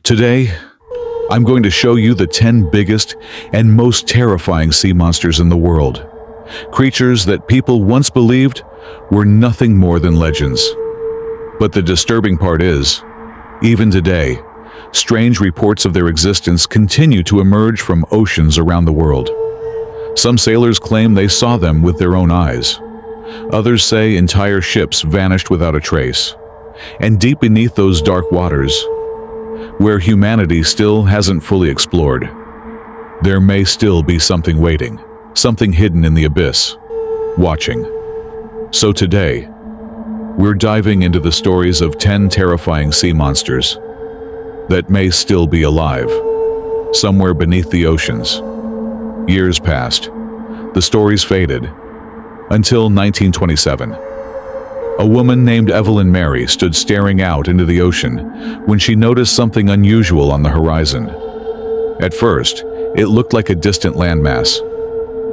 Today, I'm going to show you the 10 biggest and most terrifying sea monsters in the world. Creatures that people once believed were nothing more than legends. But the disturbing part is, even today, strange reports of their existence continue to emerge from oceans around the world. Some sailors claim they saw them with their own eyes. Others say entire ships vanished without a trace. And deep beneath those dark waters, where humanity still hasn't fully explored, there may still be something waiting, something hidden in the abyss, watching. So today, we're diving into the stories of 10 terrifying sea monsters that may still be alive, somewhere beneath the oceans. Years passed. The stories faded, until 1927. A woman named Evelyn Mary stood staring out into the ocean when she noticed something unusual on the horizon. At first, it looked like a distant landmass,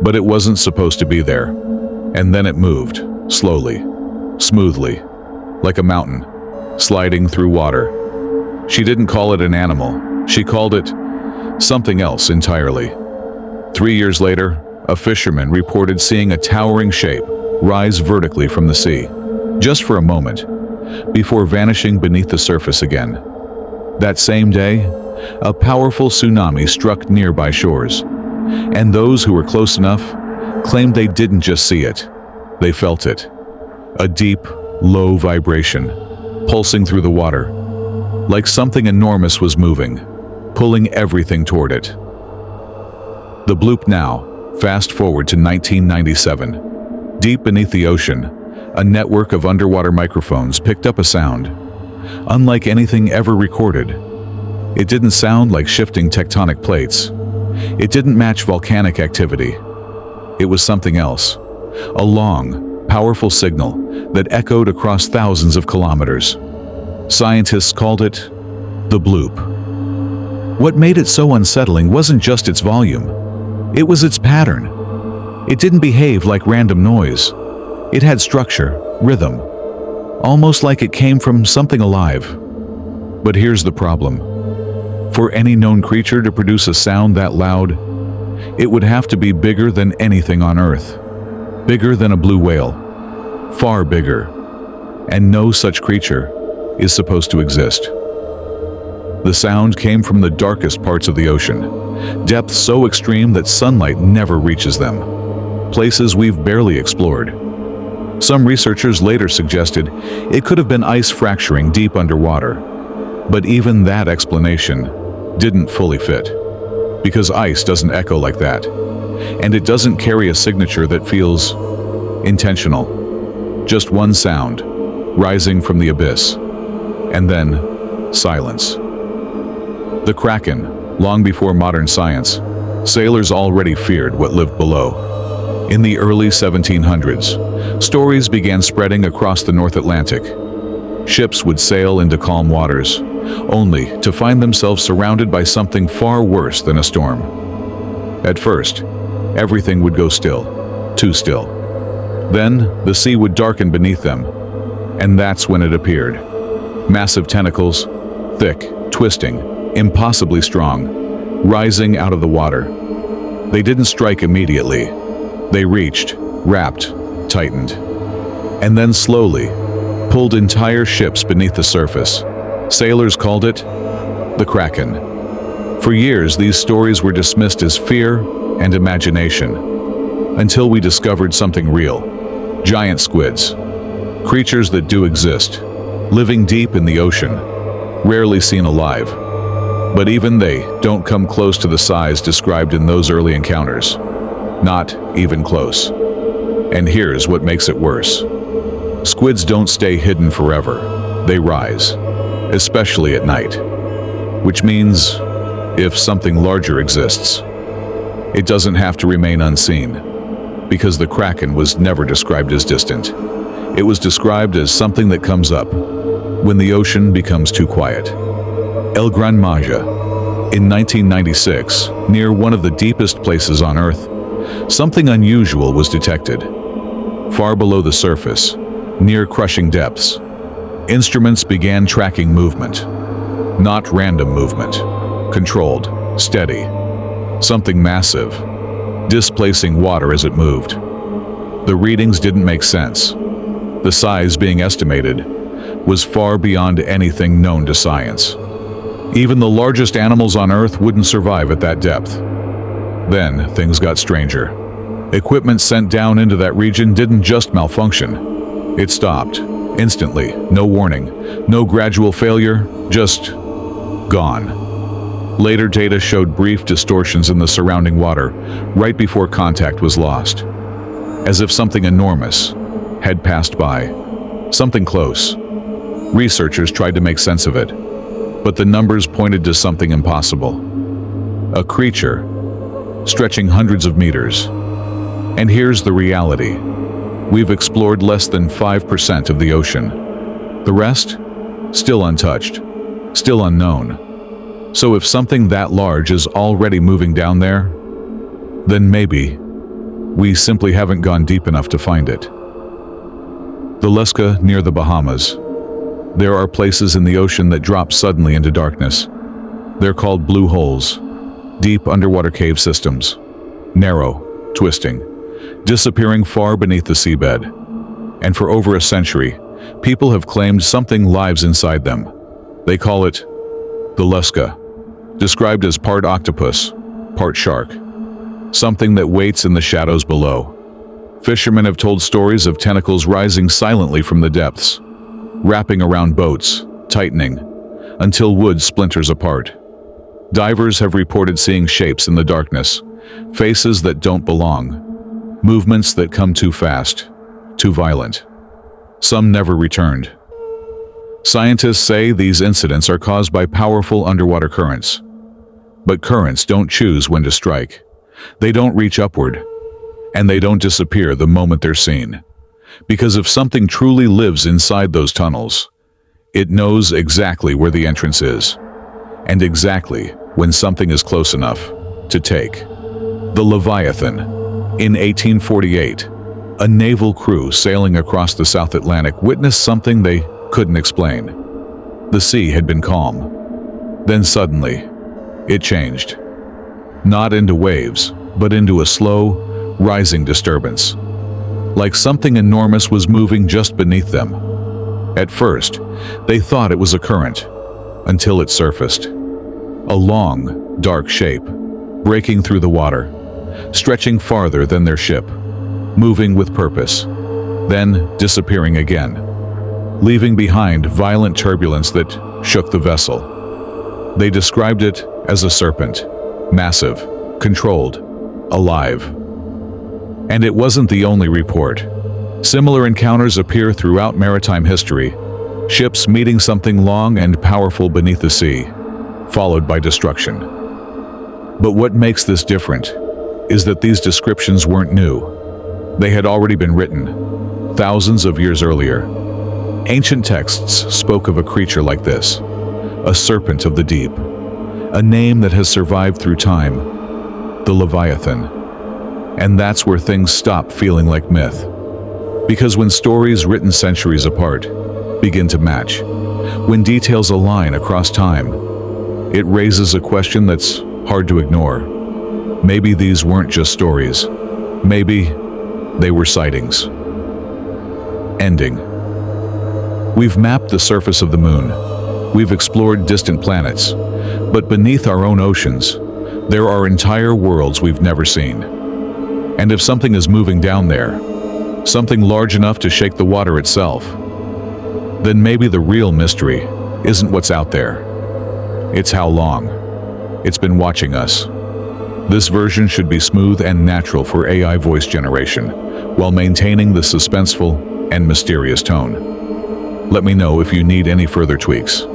but it wasn't supposed to be there. And then it moved, slowly, smoothly, like a mountain, sliding through water. She didn't call it an animal. She called it something else entirely. 3 years later, a fisherman reported seeing a towering shape rise vertically from the sea, just for a moment, before vanishing beneath the surface again. That same day, a powerful tsunami struck nearby shores, and those who were close enough claimed they didn't just see it, they felt it. A deep, low vibration, pulsing through the water, like something enormous was moving, pulling everything toward it. The bloop now, fast forward to 1997. Deep beneath the ocean, a network of underwater microphones picked up a sound, unlike anything ever recorded. It didn't sound like shifting tectonic plates. It didn't match volcanic activity. It was something else, a long, powerful signal that echoed across thousands of kilometers. Scientists called it the bloop. What made it so unsettling wasn't just its volume. It was its pattern. It didn't behave like random noise. It had structure, rhythm, almost like it came from something alive. But here's the problem. For any known creature to produce a sound that loud, it would have to be bigger than anything on Earth. Bigger than a blue whale. Far bigger. And no such creature is supposed to exist. The sound came from the darkest parts of the ocean, depths so extreme that sunlight never reaches them, places we've barely explored. Some researchers later suggested it could have been ice fracturing deep underwater, but even that explanation didn't fully fit, because ice doesn't echo like that, and it doesn't carry a signature that feels intentional. Just one sound, rising from the abyss, and then silence. The Kraken, long before modern science, sailors already feared what lived below. In the early 1700s, stories began spreading across the North Atlantic. Ships would sail into calm waters, only to find themselves surrounded by something far worse than a storm. At first, everything would go still, too still. Then, the sea would darken beneath them, and that's when it appeared. Massive tentacles, thick, twisting, impossibly strong, rising out of the water. They didn't strike immediately. They reached, wrapped, tightened, and then slowly pulled entire ships beneath the surface. Sailors called it the Kraken. For years, these stories were dismissed as fear and imagination, until we discovered something real. Giant squids, creatures that do exist, living deep in the ocean, rarely seen alive. But even they don't come close to the size described in those early encounters. Not even close. And here's what makes it worse. Squids don't stay hidden forever. They rise, especially at night. Which means, if something larger exists, it doesn't have to remain unseen, because the Kraken was never described as distant. It was described as something that comes up when the ocean becomes too quiet. El Gran Maja. In 1996, near one of the deepest places on Earth, something unusual was detected. Far below the surface, near crushing depths, instruments began tracking movement. Not random movement. Controlled, steady. Something massive, displacing water as it moved. The readings didn't make sense. The size being estimated was far beyond anything known to science. Even the largest animals on Earth wouldn't survive at that depth. Then things got stranger. Equipment sent down into that region didn't just malfunction. It stopped, instantly, no warning, no gradual failure, just gone. Later data showed brief distortions in the surrounding water, right before contact was lost. As if something enormous had passed by. Something close. Researchers tried to make sense of it, but the numbers pointed to something impossible. A creature, stretching hundreds of meters. And here's the reality. We've explored less than 5% of the ocean. The rest? Still untouched. Still unknown. So if something that large is already moving down there, then maybe we simply haven't gone deep enough to find it. The Luska near the Bahamas. There are places in the ocean that drop suddenly into darkness. They're called blue holes, deep underwater cave systems, narrow, twisting, disappearing far beneath the seabed. And for over a century, people have claimed something lives inside them. They call it the Luska, described as part octopus, part shark, something that waits in the shadows below. Fishermen have told stories of tentacles rising silently from the depths, wrapping around boats, tightening, until wood splinters apart. Divers have reported seeing shapes in the darkness, faces that don't belong, movements that come too fast, too violent. Some never returned. Scientists say these incidents are caused by powerful underwater currents. But currents don't choose when to strike. They don't reach upward, and they don't disappear the moment they're seen. Because if something truly lives inside those tunnels, it knows exactly where the entrance is, and exactly when something is close enough to take. The Leviathan. In 1848, a naval crew sailing across the South Atlantic witnessed something they couldn't explain. The sea had been calm. Then suddenly, it changed. Not into waves, but into a slow, rising disturbance. Like something enormous was moving just beneath them. At first, they thought it was a current, until it surfaced. A long, dark shape, breaking through the water, stretching farther than their ship, moving with purpose, then disappearing again, leaving behind violent turbulence that shook the vessel. They described it as a serpent, massive, controlled, alive. And it wasn't the only report. Similar encounters appear throughout maritime history, ships meeting something long and powerful beneath the sea, followed by destruction. But what makes this different is that these descriptions weren't new. They had already been written, thousands of years earlier. Ancient texts spoke of a creature like this, a serpent of the deep, a name that has survived through time, the Leviathan. And that's where things stop feeling like myth. Because when stories written centuries apart begin to match, when details align across time, it raises a question that's hard to ignore. Maybe these weren't just stories. Maybe they were sightings. Ending. We've mapped the surface of the moon. We've explored distant planets. But beneath our own oceans, there are entire worlds we've never seen. And if something is moving down there, something large enough to shake the water itself, then maybe the real mystery isn't what's out there. It's how long it's been watching us. This version should be smooth and natural for AI voice generation, while maintaining the suspenseful and mysterious tone. Let me know if you need any further tweaks.